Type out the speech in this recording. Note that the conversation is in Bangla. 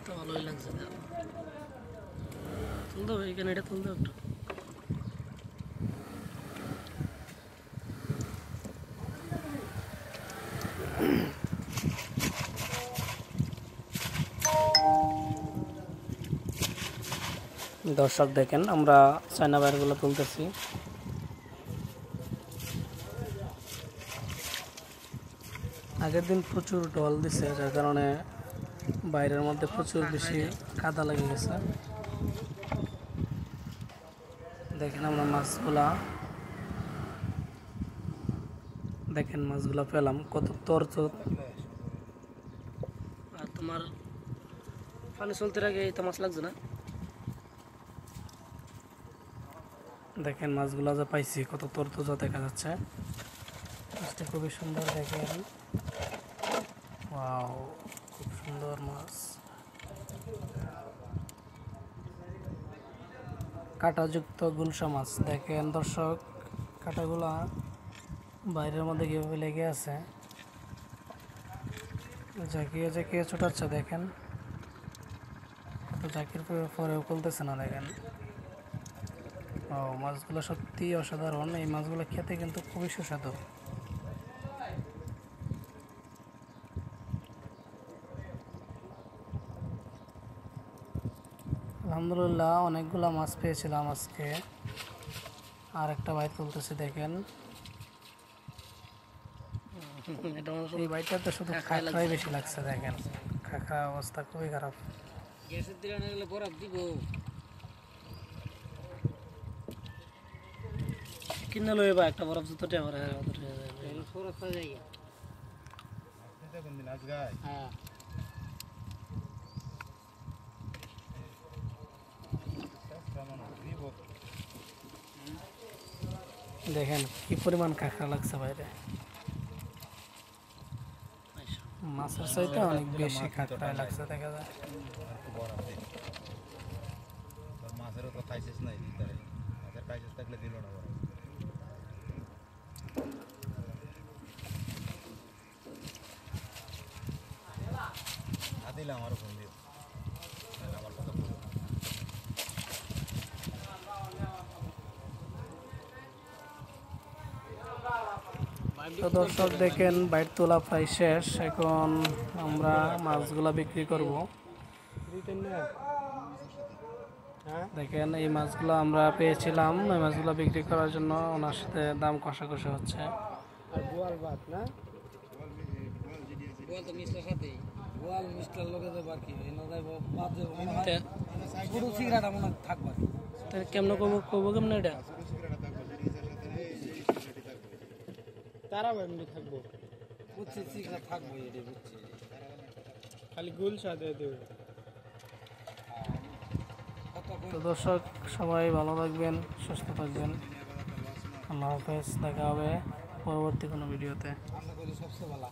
তো ভালোই লাগছে। তুলতে হবে এখানে, এটা তুলতে একটু। দর্শক দেখেন আমরা চায়না বাইরগুলো তুলতেছি। আগের দিন প্রচুর ঢল দিছে, যার কারণে বাইরের মধ্যে প্রচুর বেশি কাদা লেগে গেছে। দেখেন আমরা মাছগুলা পেলাম কত তরচর। আর তোমার পানি চলতে আগে তো মাছ লাগছে না। দেখেন মাছগুলা যা পাইছি কত তরতাজা দেখা যাচ্ছে। মাছটা খুবই সুন্দর, দেখেন ওয়াও, খুব সুন্দর মাছ। কাঁটাযুক্ত গুলশা মাছ, দেখেন দর্শক কাঁটাগুলা বাইরের মধ্যে কীভাবে লেগে আছে, ঝাঁকিয়ে ঝাঁকিয়ে ছোটাচ্ছে। দেখেন ঝাঁকির পরেও খুলতেছে না। দেখেন ও, মাছগুলো সত্যি অসাধারণ। এই মাছগুলো খেতে কিন্তু খুবই সুস্বাদু। আলহামদুলিল্লাহ অনেকগুলো মাছ পেয়েছিলাম আজকে। আর একটা বাইট তুলতেছি, দেখেন এই বাইটটাতে শুধু খাঁকড়াই বেশি লাগছে। দেখেন খাঁকড়া অবস্থা খুবই খারাপ। গ্যাসের দিলে না গেলে বরফ দিব কিনে লই বা একটা বরফ জুতো টেবার বরফ জায়গা। হ্যাঁ দেখেন কি পরিমাণ কাঁকড়া লাগছে বাইরে। মাছের চাইতে অনেক বেশি কাঁকড়া লাগছে দেখা যায়। মাছেরও তো খাইছিস নাই, মাছের খাইছিস থাকলে দিল না। দিলাম আরো ফোন দিও আমার কথা। তো দর্শক দেখেন বাইট তোলা প্রায় শেষ। এখন আমরা মাছগুলা বিক্রি করব। দেখেন এই মাছগুলো আমরা পেয়েছিলাম, এই মাছগুলো বিক্রি করার জন্য ওনার সাথে দাম কষাকষি হচ্ছে। আর বোয়াল ভাত না, বোয়াল তো মিষ্টার সাথে, বোয়াল মিষ্টার লগে যাবে আর কি পুরো সিগারেটা মনে থাকবে। তাহলে কেমন কবো কেমন এটা তারা এমনি থাকবো, বুঝছি সিগারেট থাকবো, এটা বুঝছি, খালি গুল সাদে দেবে। তো দর্শক সবাই ভালো থাকবেন, সুস্থ থাকবেন। আল্লাহ হাফেজ, দেখা হবে পরবর্তী কোনো ভিডিওতে। সবচেয়ে ভালো